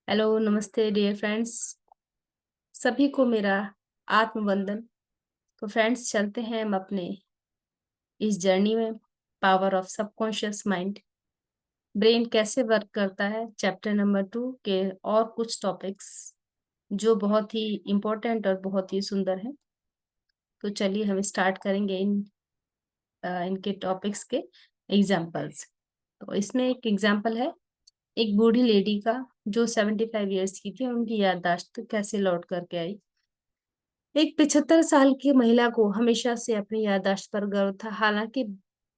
Hello, नमस्ते dear friends. सभी को मेरा आत्मवंदन। तो फ्रेंड्स, चलते हैं हम अपने इस जर्नी में। Power of subconscious mind, brain कैसे वर्क करता है, चैप्टर नंबर 2 के और कुछ टॉपिक्स जो बहुत ही इम्पोर्टेंट और बहुत ही सुंदर हैं। तो चलिए हम स्टार्ट करेंगे इनके टॉपिक्स के एग्जाम्पल्स। तो इसमें एक एग्जाम्पल है, एक बूढ़ी लेडी का जो 75 ईयर्स की थी, उनकी याददाश्त कैसे लौट करके आई। एक 75 साल की महिला को हमेशा से अपनी याददाश्त पर गर्व था। हालांकि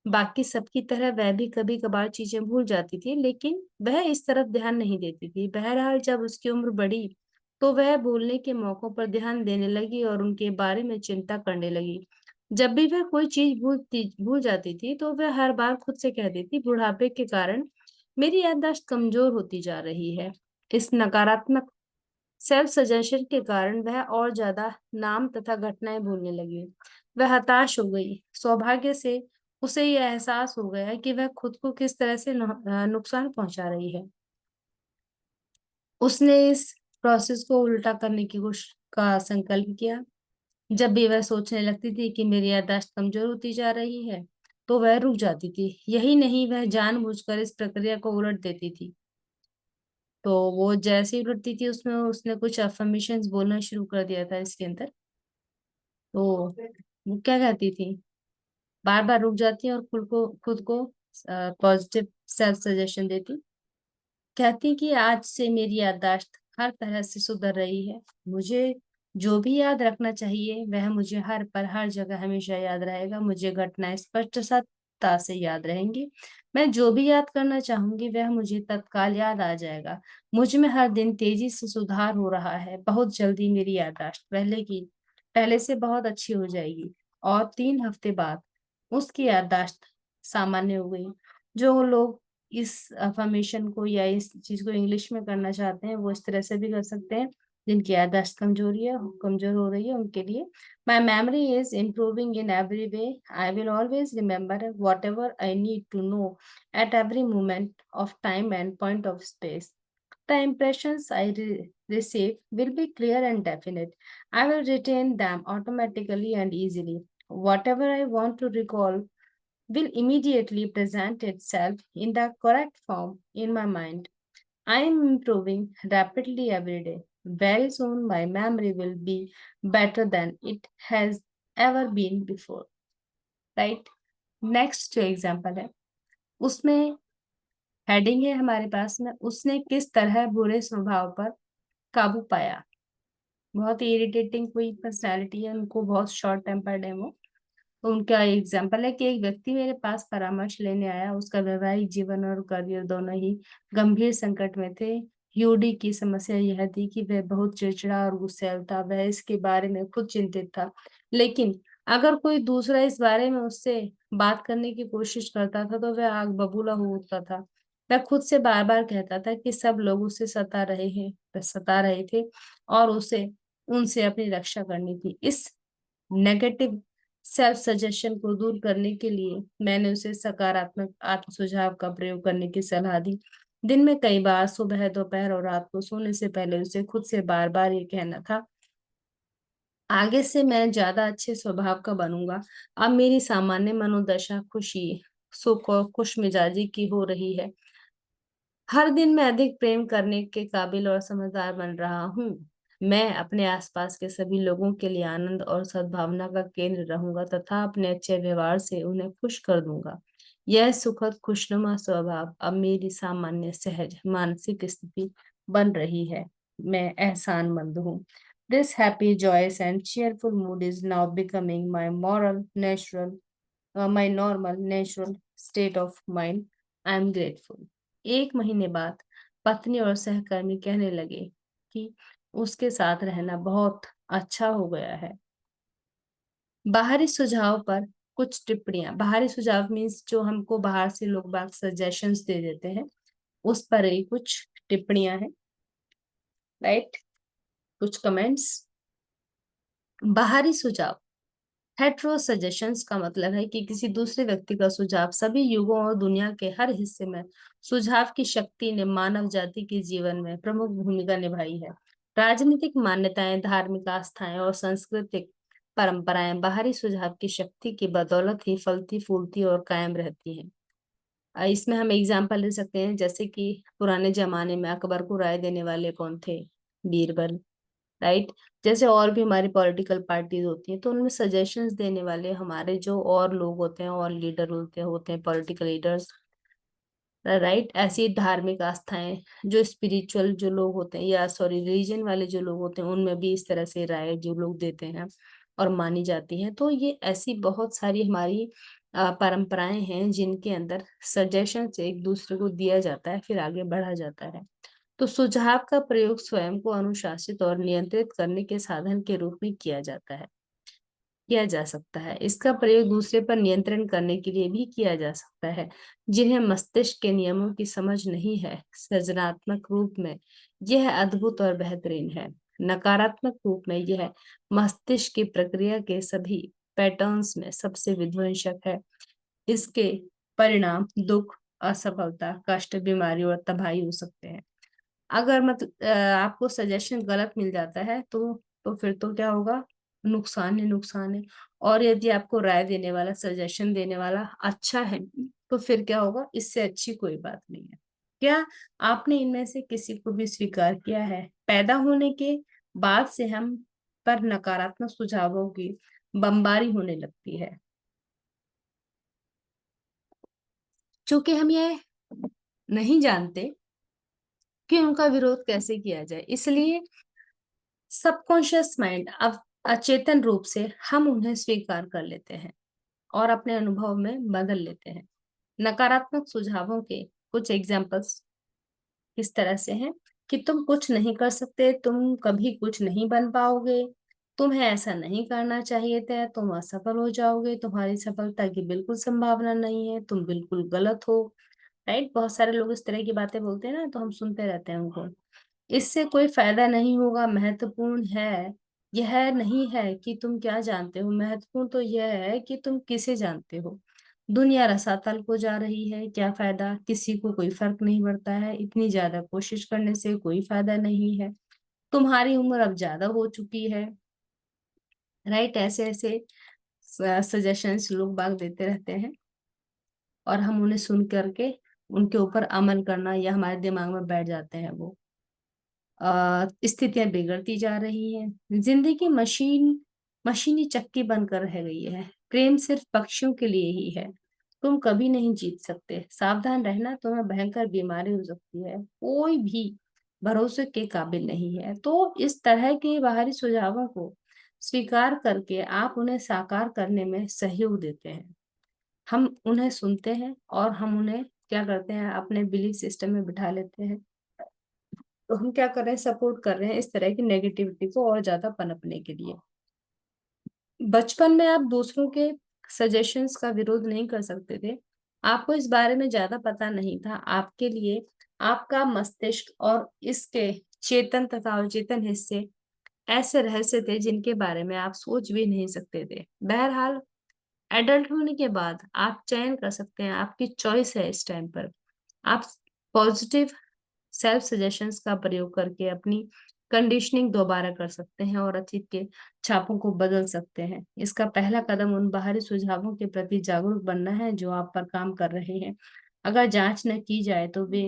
बाकी सबकी तरह वह भी कभी कभार चीजें भूल जाती थी, लेकिन वह इस तरफ ध्यान नहीं देती थी। बहरहाल, जब उसकी उम्र बढ़ी तो वह भूलने के मौकों पर ध्यान देने लगी और उनके बारे में चिंता करने लगी। जब भी वह कोई चीज भूल जाती थी तो वह हर बार खुद से कहती थी, बुढ़ापे के कारण मेरी याददाश्त कमजोर होती जा रही है। इस नकारात्मक सेल्फ सजेशन के कारण वह और ज्यादा नाम तथा घटनाएं भूलने लगी। वह हताश हो गई। सौभाग्य से उसे यह एहसास हो गया कि वह खुद को किस तरह से नुकसान पहुंचा रही है। उसने इस प्रोसेस को उल्टा करने की कोशिश का संकल्प किया। जब भी वह सोचने लगती थी कि मेरी याददाश्त कमजोर होती जा रही है, तो वह रुक जाती थी। यही नहीं, वह जानबूझकर इस प्रक्रिया को उलट देती थी। तो वो जैसे ही उलटती थी, उसमें उसने कुछ अफर्मेशंस बोलना शुरू कर दिया था इसके अंदर। तो वो क्या कहती थी, बार बार रुक जाती और खुद को पॉजिटिव सेल्फ सजेशन देती। कहती कि आज से मेरी याददाश्त हर तरह से सुधर रही है। मुझे जो भी याद रखना चाहिए वह मुझे हर पर हर जगह हमेशा याद रहेगा। मुझे घटनाएं स्पष्टता से याद रहेंगी। मैं जो भी याद करना चाहूंगी वह मुझे तत्काल याद आ जाएगा। मुझ में हर दिन तेजी से सुधार हो रहा है। बहुत जल्दी मेरी याददाश्त पहले से बहुत अच्छी हो जाएगी। और 3 हफ्ते बाद उसकी याददाश्त सामान्य हो गई। जो लोग इस अफर्मेशन को या इस चीज को इंग्लिश में करना चाहते हैं, वो इस तरह से भी कर सकते हैं। जिनकी याददाश्त कमजोर हो रही है, उनके लिए my memory is improving in every way. I will always remember whatever I need to know at every moment of time and point of space. The impressions I receive will be clear and definite. I will retain them automatically and easily. Whatever I want to recall will immediately present itself in the correct form in my mind. I am improving rapidly every day. Very soon, my memory will be better than it has ever been before. Right? Next जो example है, उसमें heading है हमारे पास में, उसने किस तरह बुरे स्वभाव पर काबू पाया। बहुत ही इरिटेटिंग कोई पर्सनैलिटी है, उनको बहुत शॉर्ट टेम्पर्ड है वो। तो उनका एग्जाम्पल है कि एक व्यक्ति मेरे पास परामर्श लेने आया। उसका वैवाहिक जीवन और करियर दोनों ही गंभीर संकट में थे। यूडी की समस्या यह थी कि वह बहुत चिड़चिड़ा और गुस्सैल था। वह इसके बारे में खुद चिंतित था, लेकिन अगर कोई दूसरा इस बारे में उससे बात करने की कोशिश करता था तो वह आग बबूला हो उठता था। वह खुद से बार बार कहता था कि सब लोग उसे सता रहे थे और उसे उनसे अपनी रक्षा करनी थी। इस नेगेटिव सेल्फ सजेशन को दूर करने के लिए मैंने उसे सकारात्मक आत्म सुझाव का प्रयोग करने की सलाह दी। दिन में कई बार, सुबह, दोपहर और रात को सोने से पहले उसे खुद से बार बार ये कहना था, आगे से मैं ज्यादा अच्छे स्वभाव का बनूंगा। अब मेरी सामान्य मनोदशा खुशी, सुख और खुश मिजाजी की हो रही है। हर दिन मैं अधिक प्रेम करने के काबिल और समझदार बन रहा हूँ। मैं अपने आसपास के सभी लोगों के लिए आनंद और सद्भावना का केंद्र रहूंगा तथा अपने अच्छे व्यवहार से उन्हें खुश कर दूंगा। यह सुखद खुशनुमा स्वभाव अब मेरी सामान्य सहज मानसिक स्थिति बन रही है। मैं एहसानमंद हूँ। This happy joyous and cheerful mood is now becoming my normal natural state of mind. I am grateful. 1 महीने बाद पत्नी और सहकर्मी कहने लगे कि उसके साथ रहना बहुत अच्छा हो गया है। बाहरी सुझाव पर कुछ टिप्पणियां। बाहरी सुझाव मीन्स जो हमको बाहर से लोग बाग सजेशंस दे देते हैं, उस पर ही कुछ टिप्पणियां हैं। राइट? कुछ कमेंट्स। बाहरी सुझाव, हेट्रो सजेशंस का मतलब है कि किसी दूसरे व्यक्ति का सुझाव सभी युगों और दुनिया के हर हिस्से में सुझाव की शक्ति ने मानव जाति के जीवन में प्रमुख भूमिका निभाई है। राजनीतिक मान्यताएं, धार्मिक आस्थाएं और सांस्कृतिक परंपराएं बाहरी सुझाव की शक्ति की बदौलत ही फलती फूलती और कायम रहती हैं। इसमें हम एग्जाम्पल ले सकते हैं, जैसे कि पुराने जमाने में अकबर को राय देने वाले कौन थे? बीरबल। राइट। जैसे और भी हमारी पॉलिटिकल पार्टीज होती हैं, तो उनमें सजेशंस देने वाले हमारे जो और लोग होते हैं, और लीडर होते हैं पॉलिटिकल लीडर्स। राइट। ऐसी धार्मिक आस्थाएं, जो स्पिरिचुअल जो लोग होते हैं, या सॉरी रिलीजन वाले जो लोग होते हैं, उनमें भी इस तरह से राय जो लोग देते हैं और मानी जाती है। तो ये ऐसी बहुत सारी हमारी परंपराएं हैं जिनके अंदर सजेशन से एक दूसरे को दिया जाता है, फिर आगे बढ़ा जाता है। तो सुझाव का प्रयोग स्वयं को अनुशासित और नियंत्रित करने के साधन के रूप में किया जा सकता है। इसका प्रयोग दूसरे पर नियंत्रण करने के लिए भी किया जा सकता है। जिन्हें मस्तिष्क के नियमों की समझ नहीं है, सृजनात्मक रूप में यह अद्भुत और बेहतरीन है। नकारात्मक रूप में यह मस्तिष्क की प्रक्रिया के सभी पैटर्न्स में सबसे विध्वंसक है। इसके परिणाम दुख, असफलता, कष्ट, बीमारी और तबाही हो सकते हैं। अगर आपको सजेशन गलत मिल जाता है, तो फिर तो क्या होगा? नुकसान ही नुकसान है। और यदि आपको राय देने वाला, सजेशन देने वाला अच्छा है, तो फिर क्या होगा? इससे अच्छी कोई बात नहीं है। क्या आपने इनमें से किसी को भी स्वीकार किया है? पैदा होने के बाद से हम पर नकारात्मक सुझावों की बमबारी होने लगती है, क्योंकि हम ये नहीं जानते कि उनका विरोध कैसे किया जाए। इसलिए सबकॉन्शियस माइंड, अब अचेतन रूप से हम उन्हें स्वीकार कर लेते हैं और अपने अनुभव में बदल लेते हैं। नकारात्मक सुझावों के कुछ एग्जाम्पल्स किस तरह से हैं कि तुम कुछ नहीं कर सकते, तुम कभी कुछ नहीं बन पाओगे, तुम्हें ऐसा नहीं करना चाहिए था, तुम असफल हो जाओगे, तुम्हारी सफलता की बिल्कुल संभावना नहीं है, तुम बिल्कुल गलत हो। राइट। बहुत सारे लोग इस तरह की बातें बोलते हैं ना, तो हम सुनते रहते हैं उनको। इससे कोई फायदा नहीं होगा। महत्वपूर्ण है यह नहीं है कि तुम क्या जानते हो, महत्वपूर्ण तो यह है कि तुम किसे जानते हो। दुनिया रसातल को जा रही है, क्या फायदा? किसी को कोई फर्क नहीं पड़ता है। इतनी ज्यादा कोशिश करने से कोई फायदा नहीं है। तुम्हारी उम्र अब ज्यादा हो चुकी है। राइट। ऐसे ऐसे सजेशंस लोग बाग देते रहते हैं, और हम उन्हें सुन करके उनके ऊपर अमल करना, या हमारे दिमाग में बैठ जाते हैं वो। स्थितियां बिगड़ती जा रही हैं। जिंदगी मशीनी चक्की बनकर रह गई है। प्रेम सिर्फ पक्षियों के लिए ही है। तुम कभी नहीं जीत सकते। सावधान रहना, तुम्हें भयंकर बीमारी हो सकती है। कोई भी भरोसे के काबिल नहीं है। तो इस तरह के बाहरी सुझावों को स्वीकार करके आप उन्हें साकार करने में सहयोग देते हैं। हम उन्हें सुनते हैं और हम उन्हें क्या करते हैं? अपने बिलीफ सिस्टम में बिठा लेते हैं। तो हम क्या कर रहे हैं? सपोर्ट कर रहे हैं इस तरह की नेगेटिविटी को और ज्यादा पनपने के लिए। बचपन में आप दूसरों के सजेशंस का विरोध नहीं कर सकते थे। आपको इस बारे में ज्यादा पता नहीं था। आपके लिए आपका मस्तिष्क और इसके चेतन तथा अचेतन हिस्से ऐसे रहस्य थे जिनके बारे में आप सोच भी नहीं सकते थे। बहरहाल, एडल्ट होने के बाद आप चयन कर सकते हैं। आपकी चॉइस है इस टाइम पर। आप पॉजिटिव सेल्फ सजेशंस का प्रयोग करके अपनी कंडीशनिंग दोबारा कर सकते हैं और अतीत के छापों को बदल सकते हैं। इसका पहला कदम उन बाहरी सुझावों के प्रति जागरूक बनना है जो आप पर काम कर रहे हैं। अगर जांच न की जाए तो वे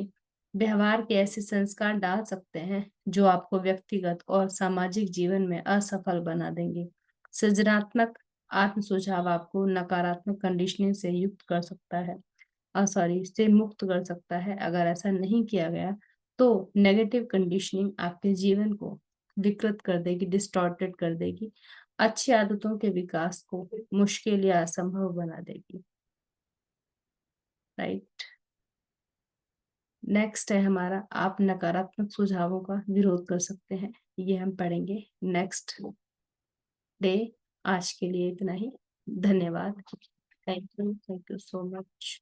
व्यवहार के ऐसे संस्कार डाल सकते हैं जो आपको व्यक्तिगत और सामाजिक जीवन में असफल बना देंगे। सृजनात्मक आत्म सुझाव आपको नकारात्मक कंडीशनिंग से युक्त कर सकता है, सॉरी, से मुक्त कर सकता है। अगर ऐसा नहीं किया गया तो नेगेटिव कंडीशनिंग आपके जीवन को विकृत कर देगी, डिस्टॉर्टेड कर देगी, अच्छी आदतों के विकास को मुश्किल या असंभव बना देगी। राइट। नेक्स्ट है हमारा, आप नकारात्मक सुझावों का विरोध कर सकते हैं। ये हम पढ़ेंगे नेक्स्ट डे। आज के लिए इतना ही। धन्यवाद। Thank you so much.